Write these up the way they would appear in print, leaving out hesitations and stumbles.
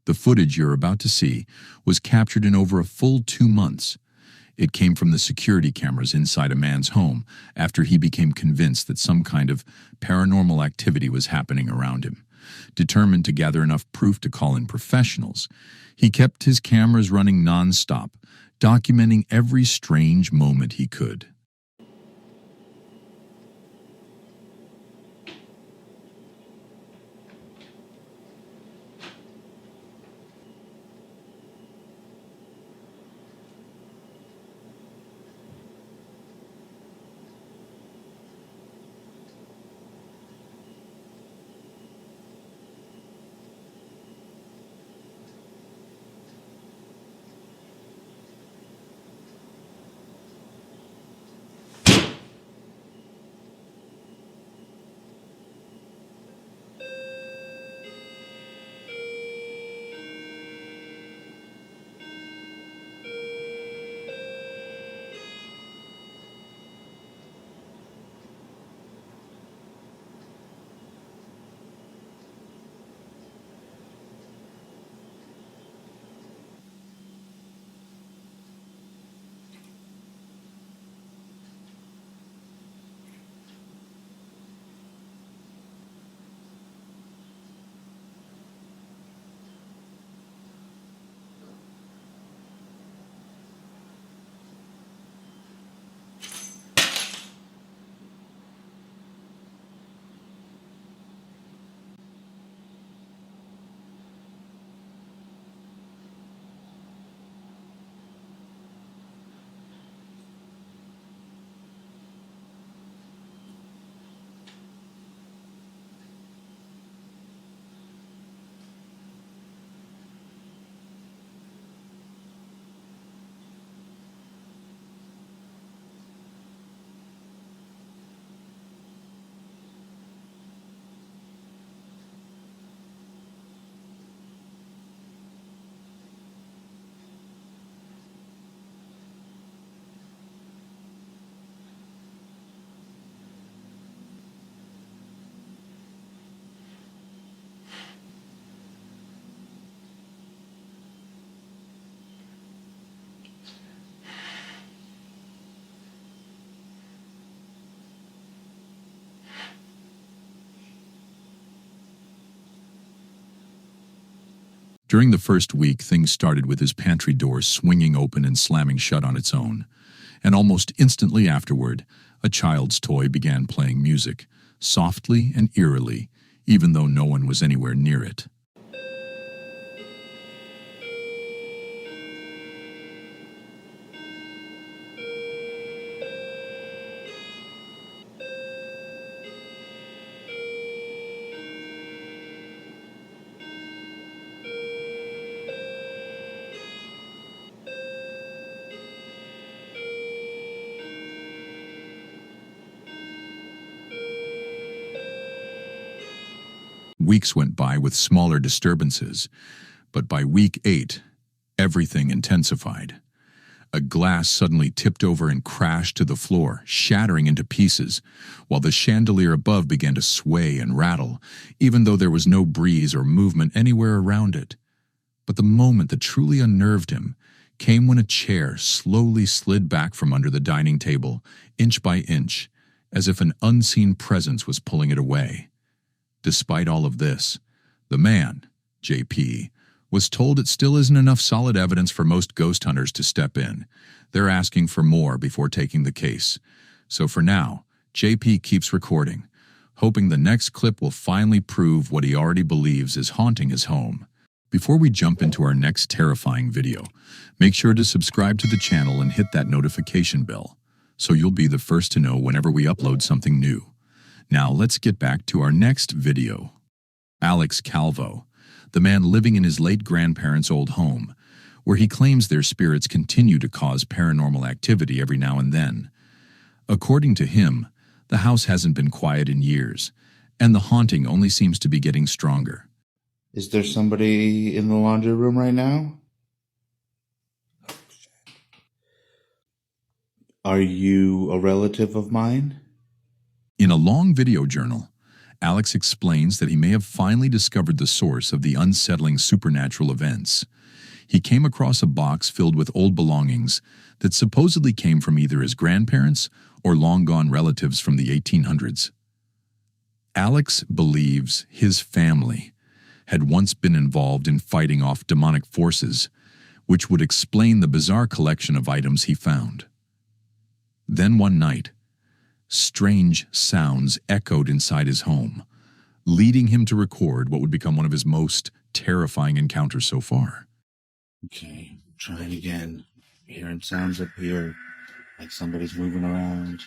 The footage you're about to see was captured in over a full 2 months. It came from the security cameras inside a man's home after he became convinced that some kind of paranormal activity was happening around him. Determined to gather enough proof to call in professionals, he kept his cameras running non-stop, documenting every strange moment he could. During the first week, things started with his pantry door swinging open and slamming shut on its own. And almost instantly afterward, a child's toy began playing music, softly and eerily, even though no one was anywhere near it. Weeks went by with smaller disturbances, but by week 8, everything intensified. A glass suddenly tipped over and crashed to the floor, shattering into pieces, while the chandelier above began to sway and rattle, even though there was no breeze or movement anywhere around it. But the moment that truly unnerved him came when a chair slowly slid back from under the dining table, inch by inch, as if an unseen presence was pulling it away. Despite all of this, the man, JP, was told it still isn't enough solid evidence for most ghost hunters to step in. They're asking for more before taking the case. So for now, JP keeps recording, hoping the next clip will finally prove what he already believes is haunting his home. Before we jump into our next terrifying video, make sure to subscribe to the channel and hit that notification bell, so you'll be the first to know whenever we upload something new. Now let's get back to our next video. Alex Calvo, the man living in his late grandparents' old home, where he claims their spirits continue to cause paranormal activity every now and then. According to him, the house hasn't been quiet in years, and the haunting only seems to be getting stronger. Is there somebody in the laundry room right now? Are you a relative of mine? In a long video journal, Alex explains that he may have finally discovered the source of the unsettling supernatural events. He came across a box filled with old belongings that supposedly came from either his grandparents or long-gone relatives from the 1800s. Alex believes his family had once been involved in fighting off demonic forces, which would explain the bizarre collection of items he found. Then one night, strange sounds echoed inside his home, leading him to record what would become one of his most terrifying encounters so far. Okay, trying again. Hearing sounds up here, like somebody's moving around.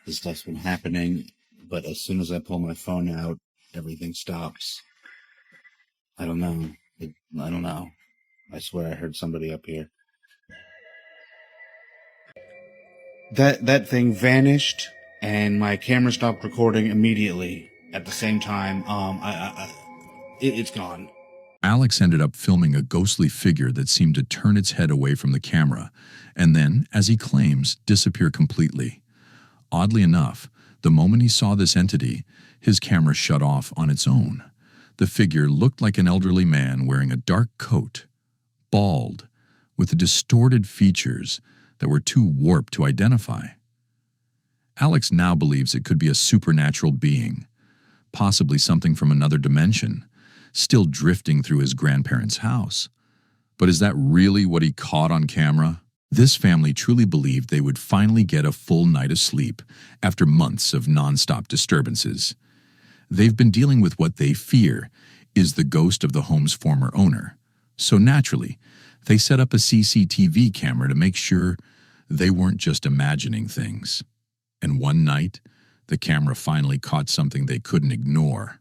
This stuff's been happening, but as soon as I pull my phone out, everything stops. I don't know. I don't know. I swear I heard somebody up here. That thing vanished, and my camera stopped recording immediately. At the same time, it's gone. Alex ended up filming a ghostly figure that seemed to turn its head away from the camera, and then, as he claims, disappear completely. Oddly enough, the moment he saw this entity, his camera shut off on its own. The figure looked like an elderly man wearing a dark coat, bald, with distorted features that were too warped to identify. Alex now believes it could be a supernatural being, possibly something from another dimension, still drifting through his grandparents' house. But is that really what he caught on camera? This family truly believed they would finally get a full night of sleep after months of nonstop disturbances. They've been dealing with what they fear is the ghost of the home's former owner. So naturally, they set up a CCTV camera to make sure they weren't just imagining things. And one night, the camera finally caught something they couldn't ignore.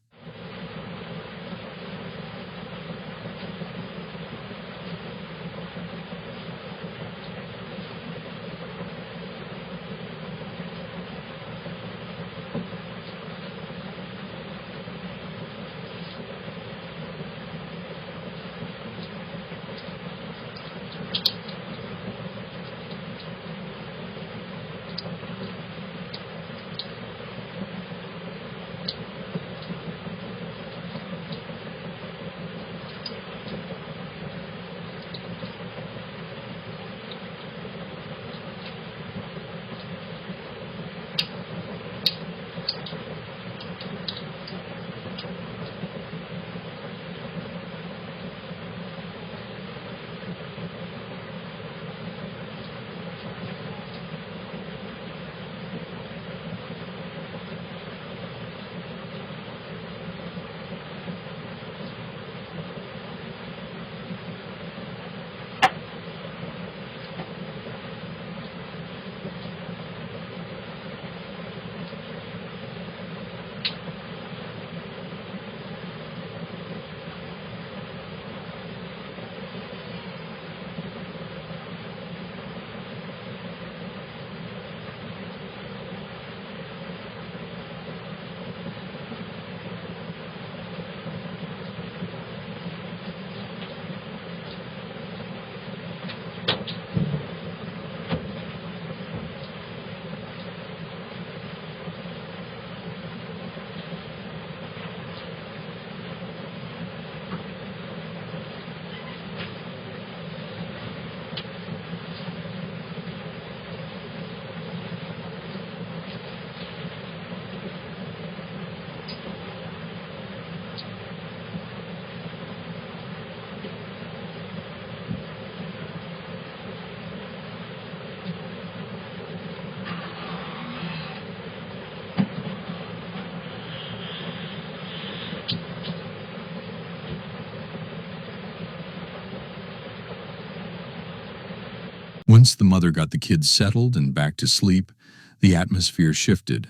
Once the mother got the kids settled and back to sleep, the atmosphere shifted,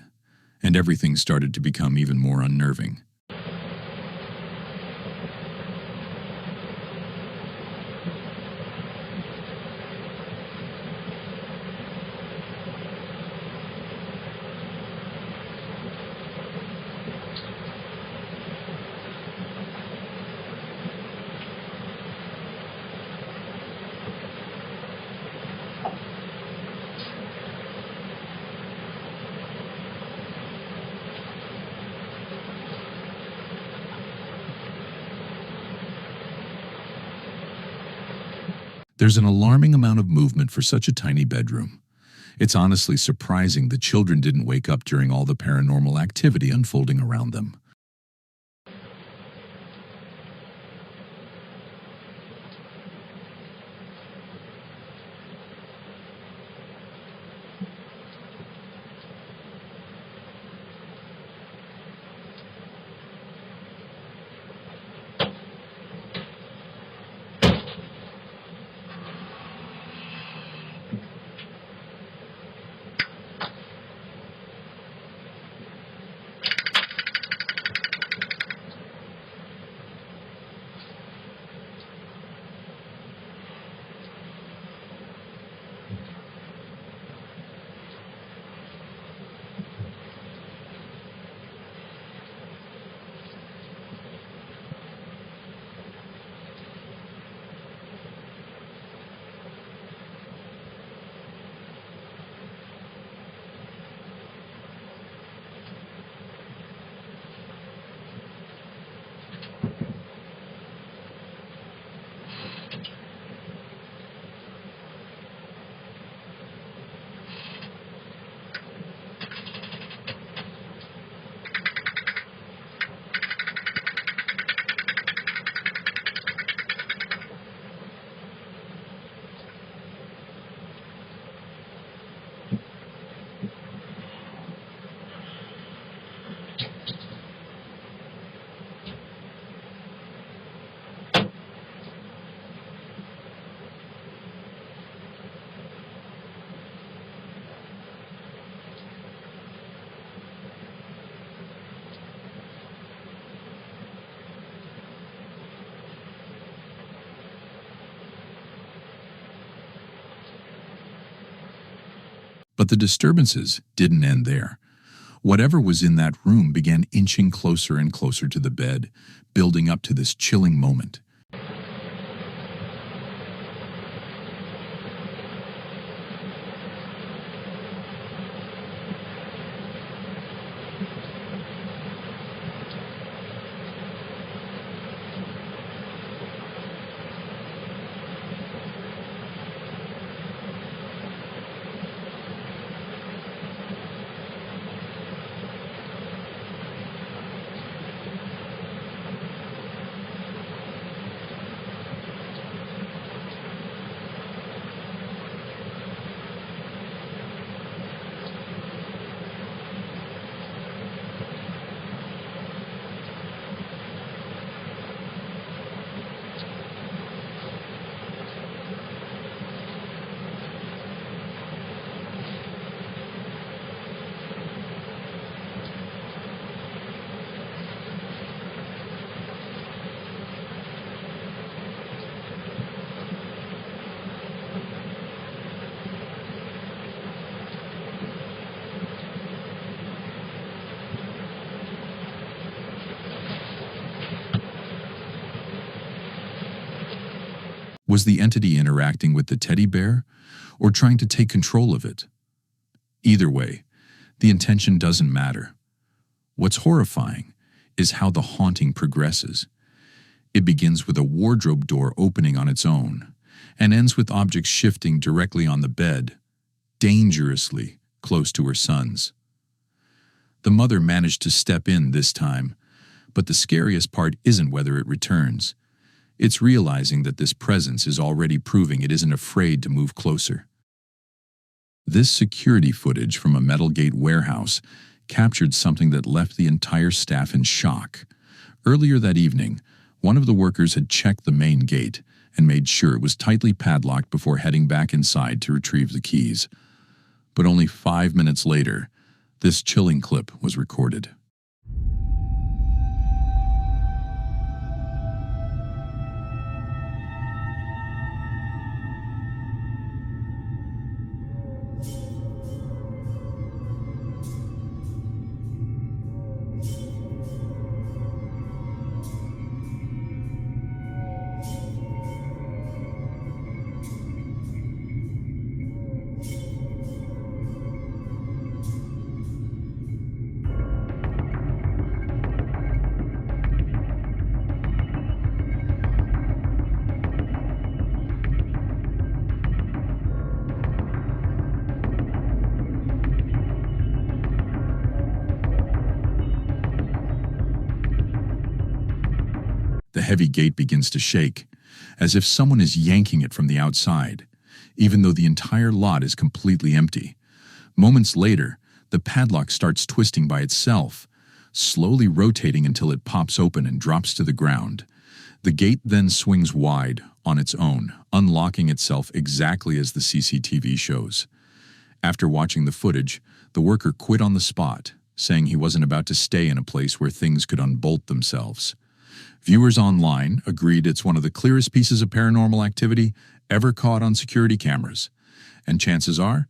and everything started to become even more unnerving. There's an alarming amount of movement for such a tiny bedroom. It's honestly surprising the children didn't wake up during all the paranormal activity unfolding around them. But the disturbances didn't end there. Whatever was in that room began inching closer and closer to the bed, building up to this chilling moment. Was the entity interacting with the teddy bear or trying to take control of it? Either way, the intention doesn't matter. What's horrifying is how the haunting progresses. It begins with a wardrobe door opening on its own and ends with objects shifting directly on the bed, dangerously close to her sons. The mother managed to step in this time, but the scariest part isn't whether it returns. It's realizing that this presence is already proving it isn't afraid to move closer. This security footage from a metal gate warehouse captured something that left the entire staff in shock. Earlier that evening, one of the workers had checked the main gate and made sure it was tightly padlocked before heading back inside to retrieve the keys. But only 5 minutes later, this chilling clip was recorded. heavy gate begins to shake, as if someone is yanking it from the outside, even though the entire lot is completely empty. Moments later, the padlock starts twisting by itself, slowly rotating until it pops open and drops to the ground. The gate then swings wide on its own, unlocking itself exactly as the CCTV shows. After watching the footage, the worker quit on the spot, saying he wasn't about to stay in a place where things could unbolt themselves. Viewers online agreed it's one of the clearest pieces of paranormal activity ever caught on security cameras, and chances are,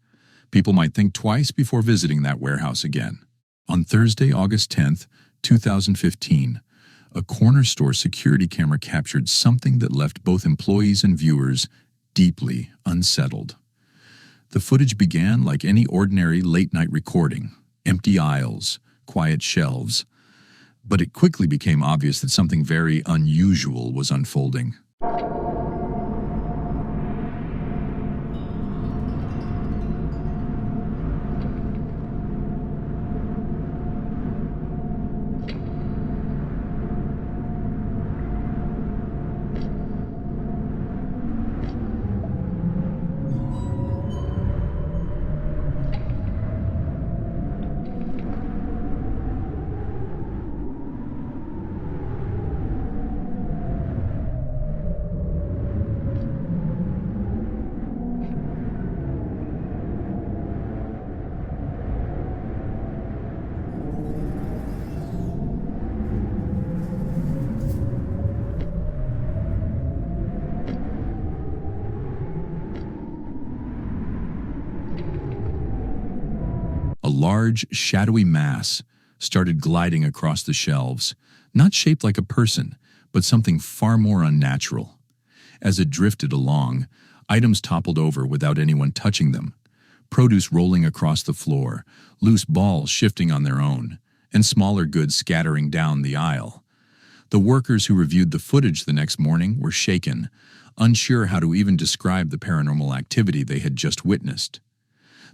people might think twice before visiting that warehouse again. On Thursday, August 10th, 2015, a corner store security camera captured something that left both employees and viewers deeply unsettled. The footage began like any ordinary late-night recording: empty aisles, quiet shelves. But it quickly became obvious that something very unusual was unfolding. A large, shadowy mass started gliding across the shelves, not shaped like a person, but something far more unnatural. As it drifted along, items toppled over without anyone touching them, produce rolling across the floor, loose balls shifting on their own, and smaller goods scattering down the aisle. The workers who reviewed the footage the next morning were shaken, unsure how to even describe the paranormal activity they had just witnessed.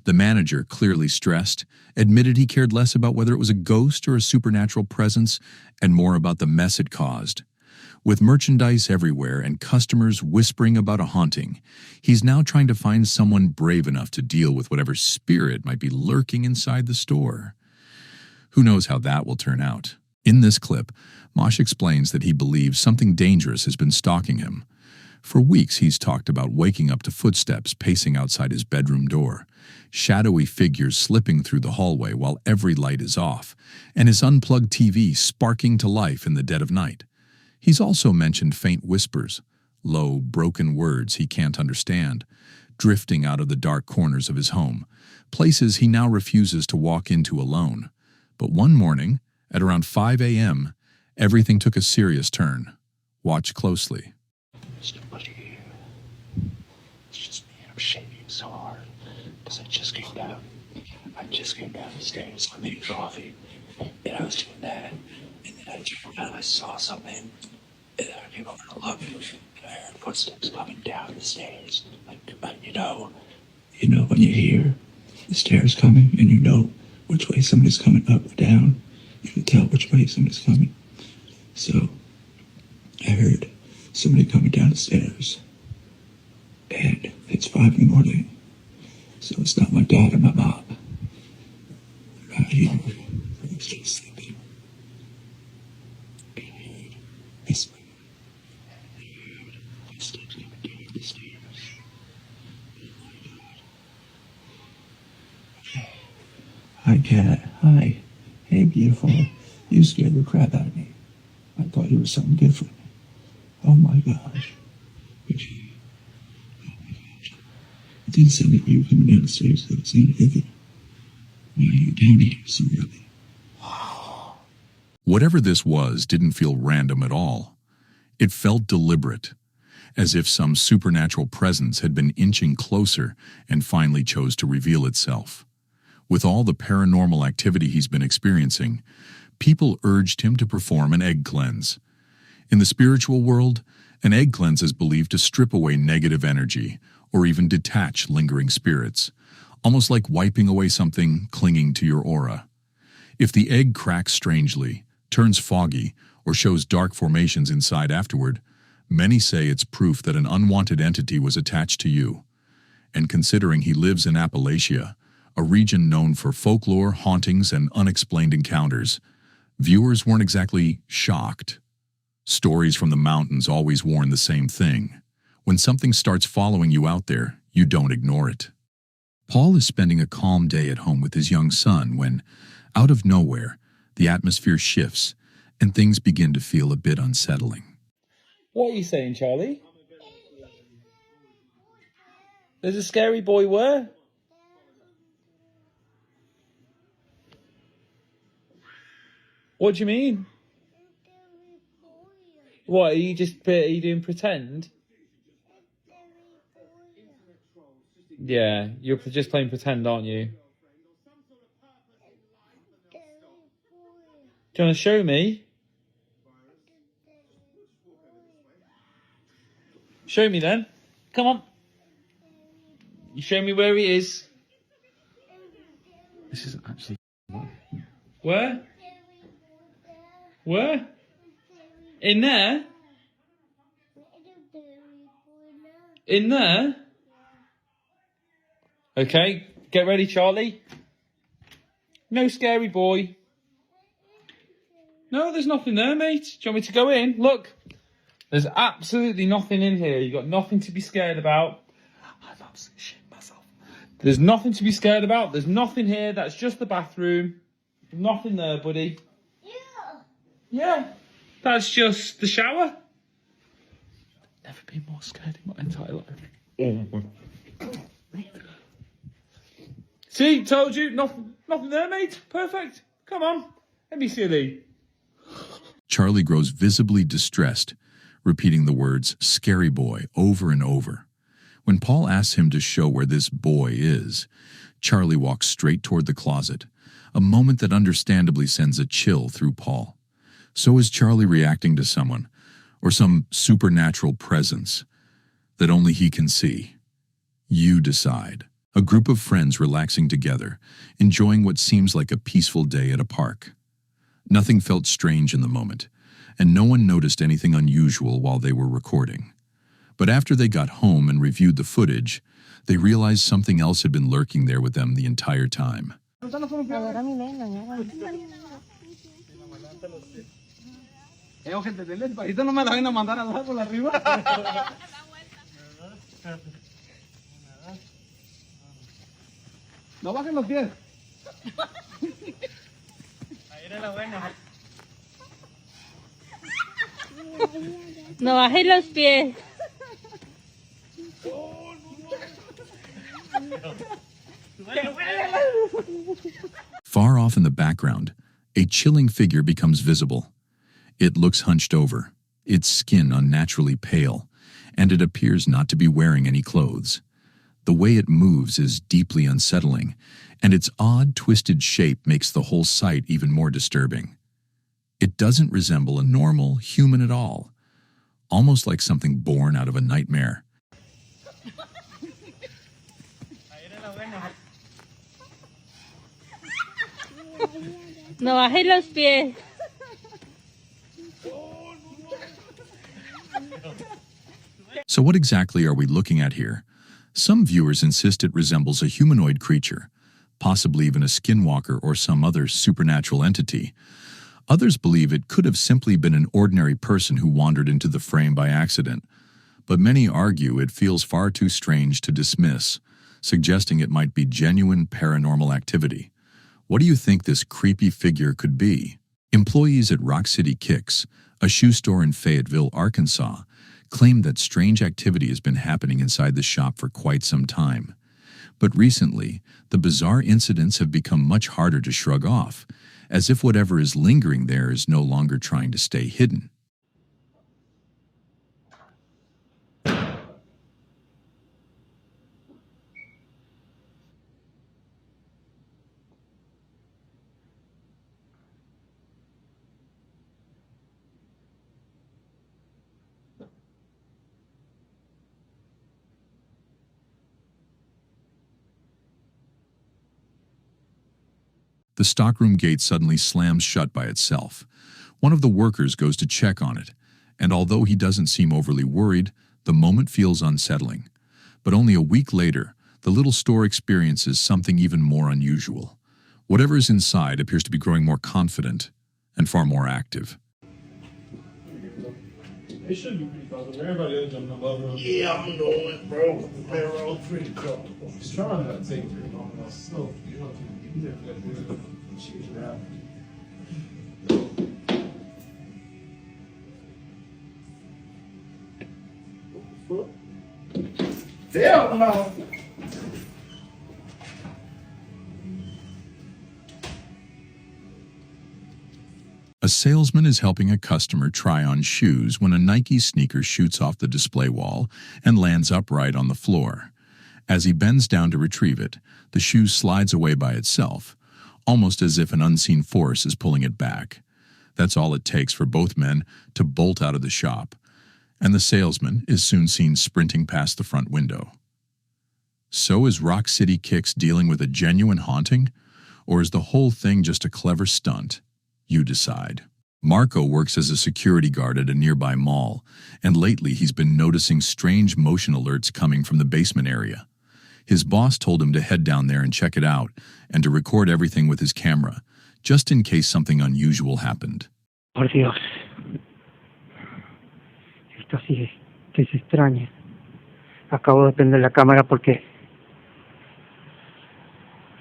The manager, clearly stressed, admitted he cared less about whether it was a ghost or a supernatural presence and more about the mess it caused. With merchandise everywhere and customers whispering about a haunting, he's now trying to find someone brave enough to deal with whatever spirit might be lurking inside the store. Who knows how that will turn out? In this clip, Mosh explains that he believes something dangerous has been stalking him. For weeks, he's talked about waking up to footsteps pacing outside his bedroom door, shadowy figures slipping through the hallway while every light is off, and his unplugged TV sparking to life in the dead of night. He's also mentioned faint whispers, low, broken words he can't understand, drifting out of the dark corners of his home, places he now refuses to walk into alone. But one morning, at around 5 a.m., everything took a serious turn. Watch closely. There's nobody here. It's just me, and I'm shaking so hard because I just came down the stairs. I made coffee, and I was doing that, and then I turned around and I saw something, and then I came over to look, and I heard footsteps coming down the stairs. Like, you know when you hear the stairs coming, and you know which way somebody's coming, up or down. You can tell which way somebody's coming. So I heard somebody coming down the stairs, and it's 5 in the morning, so it's not my dad or my mom. They're not here. They're still sleeping. I heard whispering. I heard footsteps coming down the stairs. Oh my God. Okay. Hi, cat. Hi. Hey, beautiful. You scared the crap out of me. I thought you were something different. Oh my gosh. Okay. Oh my gosh. It didn't sound like you were coming down the stairs, though. It sounded heavy. Why are you down here so early? Whatever this was didn't feel random at all. It felt deliberate, as if some supernatural presence had been inching closer and finally chose to reveal itself. With all the paranormal activity he's been experiencing, people urged him to perform an egg cleanse. In the spiritual world, an egg cleanse is believed to strip away negative energy or even detach lingering spirits, almost like wiping away something clinging to your aura. If the egg cracks strangely, turns foggy, or shows dark formations inside afterward, many say it's proof that an unwanted entity was attached to you. And considering he lives in Appalachia, a region known for folklore, hauntings, and unexplained encounters, viewers weren't exactly shocked. Stories from the mountains always warn the same thing. When something starts following you out there, you don't ignore it. Paul is spending a calm day at home with his young son when, out of nowhere, the atmosphere shifts and things begin to feel a bit unsettling. What are you saying, Charlie? There's a scary boy where? What do you mean? What, are you doing pretend? Yeah, you're just playing pretend, aren't you? Do you want to show me? Show me then. Come on. You show me where he is. This isn't actually. Where? Where? In there? In there? Okay, get ready, Charlie. No scary boy. No, there's nothing there, mate. Do you want me to go in? Look. There's absolutely nothing in here. You've got nothing to be scared about. I'm absolutely shitting myself. There's nothing to be scared about. There's nothing here. That's just the bathroom. Nothing there, buddy. Yeah. That's just the shower. Never been more scared in my entire life. See, told you. Nothing there, mate. Perfect. Come on. Let me see thee. Charlie grows visibly distressed, repeating the words "scary boy" over and over. When Paul asks him to show where this boy is, Charlie walks straight toward the closet, a moment that understandably sends a chill through Paul. So is Charlie reacting to someone, or some supernatural presence that only he can see? You decide. A group of friends relaxing together, enjoying what seems like a peaceful day at a park. Nothing felt strange in the moment, and no one noticed anything unusual while they were recording. But after they got home and reviewed the footage, they realized something else had been lurking there with them the entire time. No bajen los pies. No bajes los pies. Far off in the background, a chilling figure becomes visible. It looks hunched over, its skin unnaturally pale, and it appears not to be wearing any clothes. The way it moves is deeply unsettling, and its odd, twisted shape makes the whole sight even more disturbing. It doesn't resemble a normal human at all, almost like something born out of a nightmare. No bajes los pies. So what exactly are we looking at here? Some viewers insist it resembles a humanoid creature, possibly even a skinwalker or some other supernatural entity. Others believe it could have simply been an ordinary person who wandered into the frame by accident, but many argue it feels far too strange to dismiss, suggesting it might be genuine paranormal activity. What do you think this creepy figure could be? Employees at Rock City Kicks, a shoe store in Fayetteville, Arkansas, claim that strange activity has been happening inside the shop for quite some time. But recently, the bizarre incidents have become much harder to shrug off, as if whatever is lingering there is no longer trying to stay hidden. The stockroom gate suddenly slams shut by itself, One of the workers goes to check on it, and although he doesn't seem overly worried, the moment feels unsettling. But only a week later, the little store experiences something even more unusual. Whatever is inside appears to be growing more confident and far more active. It should be pretty comfortable. Everybody else jumping above her. Yeah, I'm doing it, bro. They're all pretty comfortable. He's trying to take it very long. So, you know, you have to shoot it out. Hell no. A salesman is helping a customer try on shoes when a Nike sneaker shoots off the display wall and lands upright on the floor. As he bends down to retrieve it, the shoe slides away by itself, almost as if an unseen force is pulling it back. That's all it takes for both men to bolt out of the shop, and the salesman is soon seen sprinting past the front window. So is Rock City Kicks dealing with a genuine haunting, or is the whole thing just a clever stunt? You decide. Marco works as a security guard at a nearby mall, and lately he's been noticing strange motion alerts coming from the basement area. His boss told him to head down there and check it out, and to record everything with his camera, just in case something unusual happened. Por Dios. Esto sí es extraño. Acabo de prender la cámara porque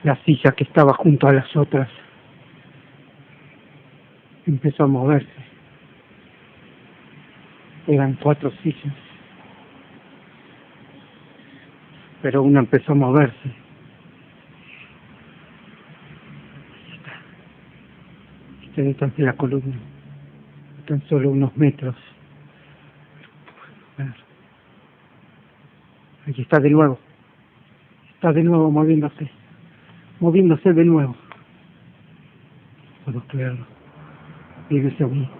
la silla que estaba junto a las otras empezó a moverse. Eran 4 sillas, pero una empezó a moverse. Está detrás de la columna, tan solo unos metros. Ahí está de nuevo moviéndose de nuevo. Puedo creerlo. Viene hacia mí.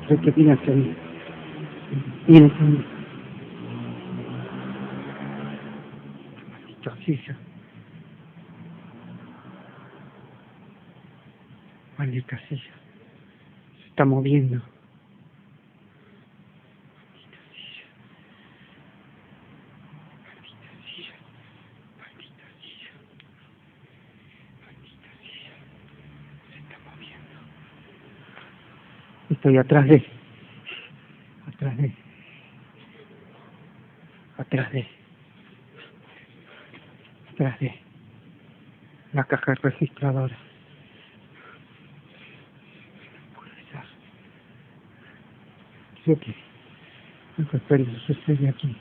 Creo que viene hacia mí. Viene hacia mí. Maldita silla. Maldita silla. Se está moviendo. Maldita silla. Maldita silla. Maldita silla. Maldita silla. Se está moviendo. Estoy atrás de la caja registradora. No puede ser. Creo que algo extraño sucede aquí.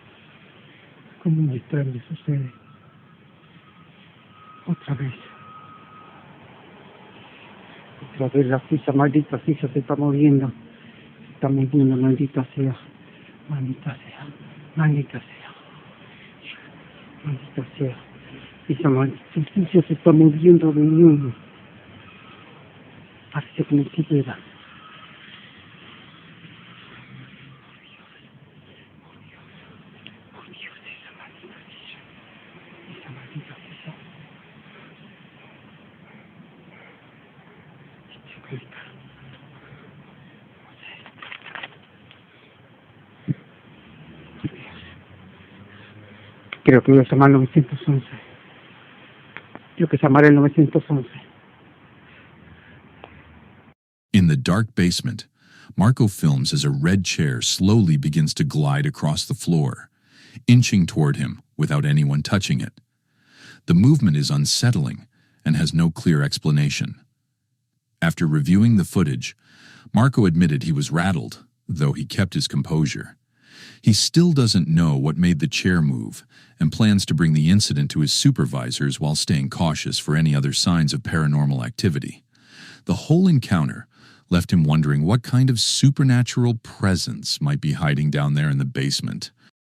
Como un extraño sucede. Otra vez la silla, maldita silla se está moviendo. Se está moviendo, maldita sea. Maldita sea. Maldita sea. Maldita sea. Esa maldita silla se está moviendo de nuevo. Parece que me queda. Por Dios, esa maldita silla. Esa maldita silla. Creo que voy a llamar al 911. Creo que llamaré al 911. In the dark basement, Marco films as a red chair slowly begins to glide across the floor, inching toward him without anyone touching it. The movement is unsettling and has no clear explanation. After reviewing the footage, Marco admitted he was rattled, though he kept his composure. He still doesn't know what made the chair move and plans to bring the incident to his supervisors while staying cautious for any other signs of paranormal activity. The whole encounter left him wondering what kind of supernatural presence might be hiding down there in the basement.